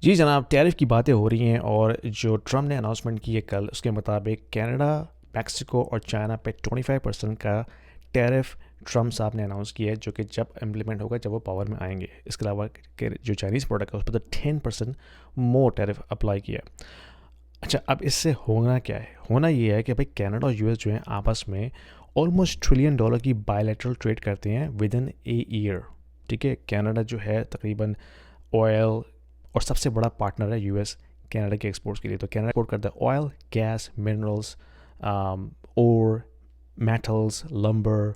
जी जनाब, टैरिफ की बातें हो रही हैं और जो ट्रम्प ने अनाउंसमेंट की है कल, उसके मुताबिक कनाडा, मैक्सिको और चाइना पे 25% का टैरिफ ट्रम्प साहब ने अनाउंस किया है, जो कि जब इम्प्लीमेंट होगा, जब वो पावर में आएंगे। इसके अलावा के जो चाइनीज़ प्रोडक्ट है उस पर तो 10% मोर टैरिफ अप्लाई किया है। अच्छा, अब इससे होना क्या है? होना ये है कि भाई कनाडा और यूएस जो है आपस में ऑलमोस्ट $1 ट्रिलियन की बायलैटरल ट्रेड करते हैं विद इन ए ईयर। ठीक है, कनाडा जो है तकरीबन ऑयल और सबसे बड़ा पार्टनर है यूएस कनाडा के एक्सपोर्ट्स के लिए। तो कनाडा एक्सपोर्ट करता है ऑयल, गैस, मिनरल्स, और metals, lumbar,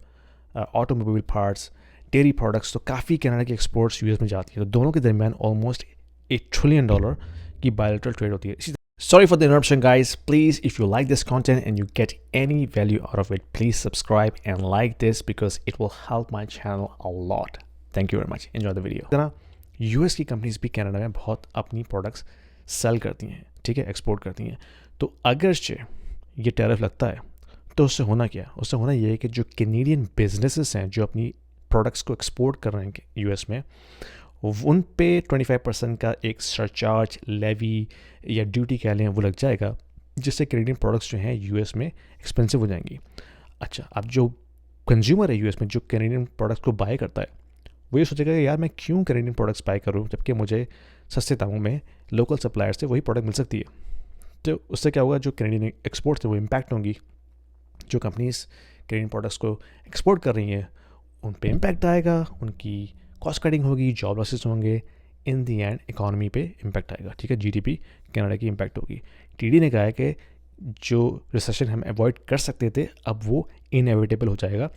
automobile parts, dairy products. तो काफ़ी कनाडा की एक्सपोर्ट्स यूएस में जाती है। तो दोनों के दरमियान ऑलमोस्ट $1 ट्रिलियन की बायलैटरल ट्रेड होती है। Sorry for the interruption, guys. Please, if you like this content and you get any value out of it, please subscribe and like this because it will help my channel a lot. Thank you very much. Enjoy the video. तरह US की companies भी Canada में बहुत अपनी products cell करती हैं, ठीक है, एक्सपोर्ट करती हैं। तो अगरचे ये टैरिफ लगता है तो उससे होना क्या? उससे होना ये है कि जो कैनेडियन बिजनेसेस हैं जो अपनी प्रोडक्ट्स को एक्सपोर्ट कर रहे हैं यूएस में, उन पे 25% का एक सरचार्ज, लेवी या ड्यूटी कह लें, वो लग जाएगा, जिससे कैनेडियन प्रोडक्ट्स जो हैं यूएस में एक्सपेंसिव हो जाएंगी। अच्छा, अब जो कंज्यूमर है यूएस में, जो कैनेडियन प्रोडक्ट्स को बाय करता है, वो ये सोचेगा कि यार मैं क्यों कैनेडियन प्रोडक्ट्स बाय करूँ जबकि मुझे सस्ते दामों में लोकल सप्लायर से वही प्रोडक्ट मिल सकती है। तो उससे क्या होगा, जो कैनेडियन एक्सपोर्ट्स है वो इम्पैक्ट होंगी। जो कंपनीज कैनेडियन प्रोडक्ट्स को एक्सपोर्ट कर रही हैं उन पे इम्पैक्ट आएगा, उनकी कॉस्ट कटिंग होगी, जॉब लॉसेस होंगे, इन दी एंड इकॉनमी पे इम्पैक्ट आएगा। ठीक है, जीडीपी कनाडा की इम्पैक्ट होगी। टीडी ने कहा है कि जो रिसेशन हम अवॉइड कर सकते थे अब वो इनएविटेबल हो जाएगा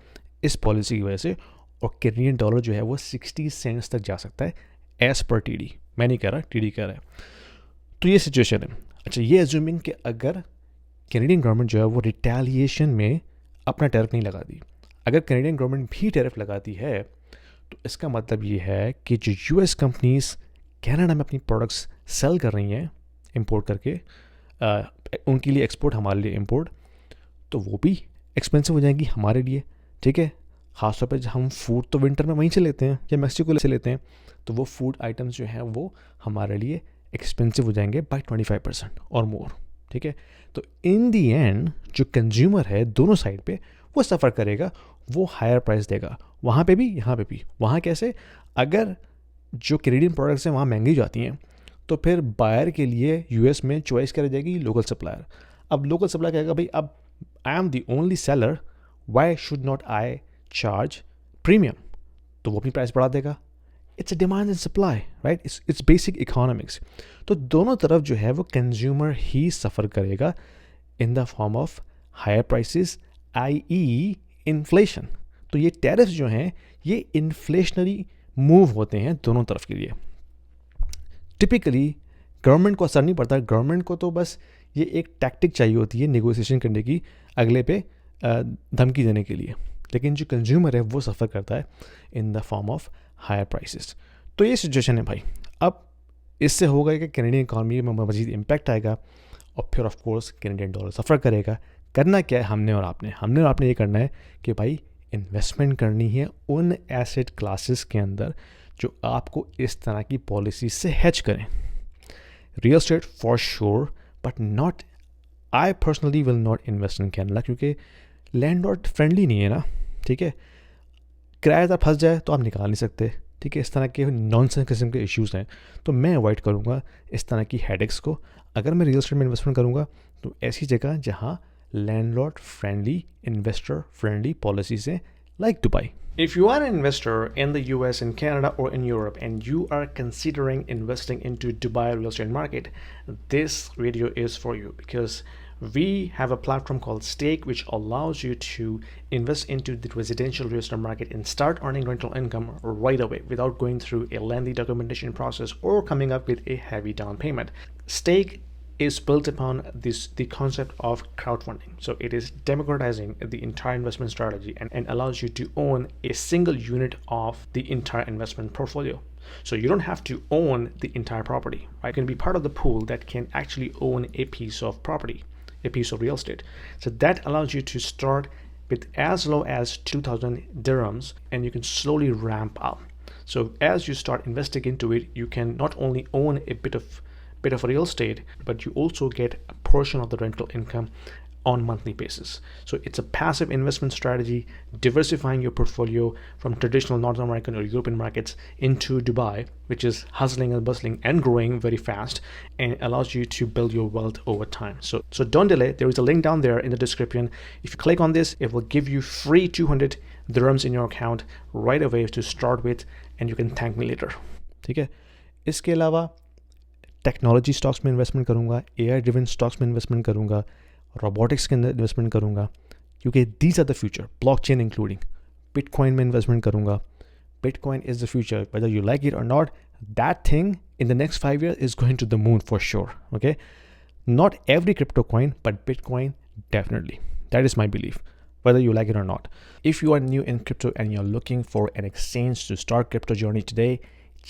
इस पॉलिसी की वजह से, और कैनेडियन डॉलर जो है वो 60 सेंट्स तक जा सकता है एज पर टीडी। मैं नहीं कह रहा, टीडी कह रहा है। तो ये सिचुएशन है। अच्छा, ये एज्यूमिंग कि अगर कैनेडियन गवर्नमेंट जो है वो रिटेलिएशन में अपना टैरिफ नहीं लगाती, अगर कैनेडियन गवर्नमेंट भी टैरिफ लगाती है, तो इसका मतलब ये है कि जो यूएस कंपनीज कनाडा में अपनी प्रोडक्ट्स सेल कर रही हैं इंपोर्ट करके, उनके लिए एक्सपोर्ट, हमारे लिए इंपोर्ट, तो वो भी एक्सपेंसिव हो जाएंगी हमारे लिए। ठीक है, ख़ासतौर पर हम फूड तो विंटर में वहीं से लेते हैं या मैक्सिको से लेते हैं, तो वो फूड आइटम्स जो हैं वो हमारे लिए एक्सपेंसिव हो जाएंगे बाई 25% और मोर। ठीक है, तो इन दी एंड जो कंज्यूमर है दोनों साइड पे वो सफ़र करेगा, वो हायर प्राइस देगा, वहाँ पे भी यहाँ पे भी। वहाँ कैसे? अगर जो कैनेडियन प्रोडक्ट्स हैं वहाँ महंगी जाती हैं, तो फिर बायर के लिए यूएस में चॉइस करी जाएगी लोकल सप्लायर। अब लोकल सप्लायर कहेगा भाई अब I am the only seller, why should not I charge premium? तो वो अपनी प्राइस बढ़ा देगा। It's a demand and supply, right? It's basic economics. तो दोनों तरफ जो है वो कंज्यूमर ही सफ़र करेगा in the form of higher prices, I E inflation. तो ये टैरिफ्स जो हैं ये इन्फ्लेशनरी मूव होते हैं दोनों तरफ के लिए। टिपिकली गवर्नमेंट को असर नहीं पड़ता, गवर्नमेंट को तो बस ये एक टैक्टिक चाहिए होती है नेगोशिएशन करने की, अगले पे धमकी देने के लिए। लेकिन जो कंज्यूमर है वो सफ़र करता है in the form of higher prices. तो ये सिचुएशन है भाई। अब इससे होगा कि कैनेडियन इकॉनमी में मज़ीद इम्पैक्ट आएगा और फिर ऑफ कोर्स कैनेडियन डॉलर सफ़र करेगा। करना क्या है हमने और आपने ये करना है कि भाई इन्वेस्टमेंट करनी है उन एसेट क्लासेस के अंदर जो आपको इस तरह की पॉलिसी से हेज करें। Real estate for sure, but not, I personally will not invest in Canada, क्योंकि लैंडलॉर्ड फ्रेंडली नहीं है ना। ठीक है, किराएदार फंस जाए तो आप निकाल नहीं सकते। ठीक है, इस तरह के नॉनसेंस किस्म के इश्यूज़ हैं, तो मैं अवॉइड करूँगा इस तरह की हेडेक्स को। अगर मैं रियल एस्टेट में इन्वेस्टमेंट करूँगा तो ऐसी जगह जहाँ landlord friendly, investor friendly policies हैं, like Dubai. If you are an investor in the US, in Canada, or in Europe, and you are considering investing into Dubai real estate market, this video is for you because we have a platform called Stake, which allows you to invest into the residential real estate market and start earning rental income right away without going through a lengthy documentation process or coming up with a heavy down payment. Stake is built upon the concept of crowdfunding. So it is democratizing the entire investment strategy and allows you to own a single unit of the entire investment portfolio. So you don't have to own the entire property, right? You can be part of the pool that can actually own a piece of property, a piece of real estate. So that allows you to start with as low as 2,000 dirhams and you can slowly ramp up. So as you start investing into it, you can not only own a bit of real estate, but you also get a portion of the rental income on monthly basis. So it's a passive investment strategy, diversifying your portfolio from traditional North American or European markets into Dubai, which is hustling and bustling and growing very fast, and allows you to build your wealth over time. So don't delay. There is a link down there in the description. If you click on this, it will give you free 200 dirhams in your account right away to start with, and you can thank me later. ठीक है. इसके अलावा technology stocks में investment करूँगा, AI driven stocks में investment करूँगा, robotics के अंदर इन्वेस्टमेंट करूँगा, क्योंकि these are the future, blockchain including. Bitcoin में इन्वेस्टमेंट करूँगा. Bitcoin is the future, whether you like it or not. That thing in the next 5 years is going to the moon for sure. Okay, not every crypto coin, but Bitcoin definitely. That is my belief, whether you like it or not. If you are new in crypto and you're looking for an exchange to start crypto journey today,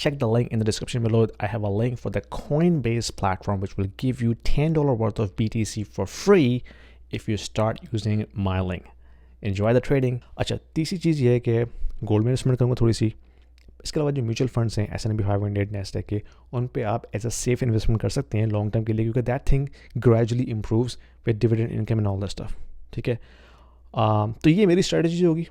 check the link in the description below. I have a link for the Coinbase platform, which will give you $10 worth of BTC for free if you start using my link. Enjoy the trading. अच्छा, तीसरी चीज़ ये है कि gold में investment करूँगा थोड़ी सी. इसके अलावा जो म्यूचुअल फंड्स हैं S&P 500, NASDAQ के, उन पे आप एज अ सेफ इन्वेस्टमेंट कर सकते हैं लॉन्ग टर्म के लिए, क्योंकि that thing gradually improves with dividend income and all that stuff. ठीक है. तो ये मेरी स्ट्रेटजी होगी.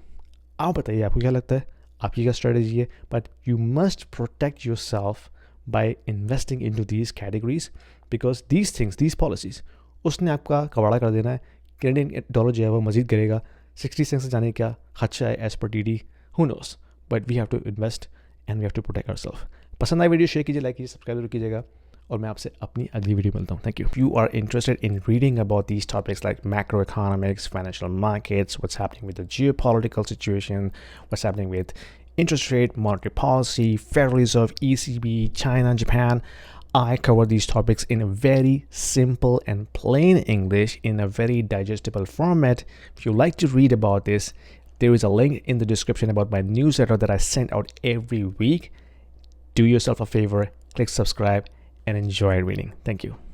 आप बताइए आपको क्या लगता है, आपकी क्या स्ट्रेटजी है. But you must protect yourself by investing into these categories, because these things, these policies, उसने आपका कबाड़ा कर देना है. कैनेडियन डॉलर जो है वो मजीद गिरेगा. 60 सेंट से जाने का खदशा है as per TD, who knows. But we have to invest and we have to protect ourselves. पसंद आए वीडियो शेयर कीजिए, लाइक कीजिए, सब्सक्राइब जरूर कीजिएगा, और मैं आपसे अपनी अगली वीडियो मिलता हूँ. Thank you. You are interested in reading about these topics like macro economics, financial markets, what's happening with the geopolitical situation, what's happening with interest rate, monetary policy, Federal Reserve, ECB, China, Japan. I cover these topics in a very simple and plain English in a very digestible format. If you like to read about this, there is a link in the description about my newsletter that I send out every week. Do yourself a favor, click subscribe, and enjoy reading. Thank you.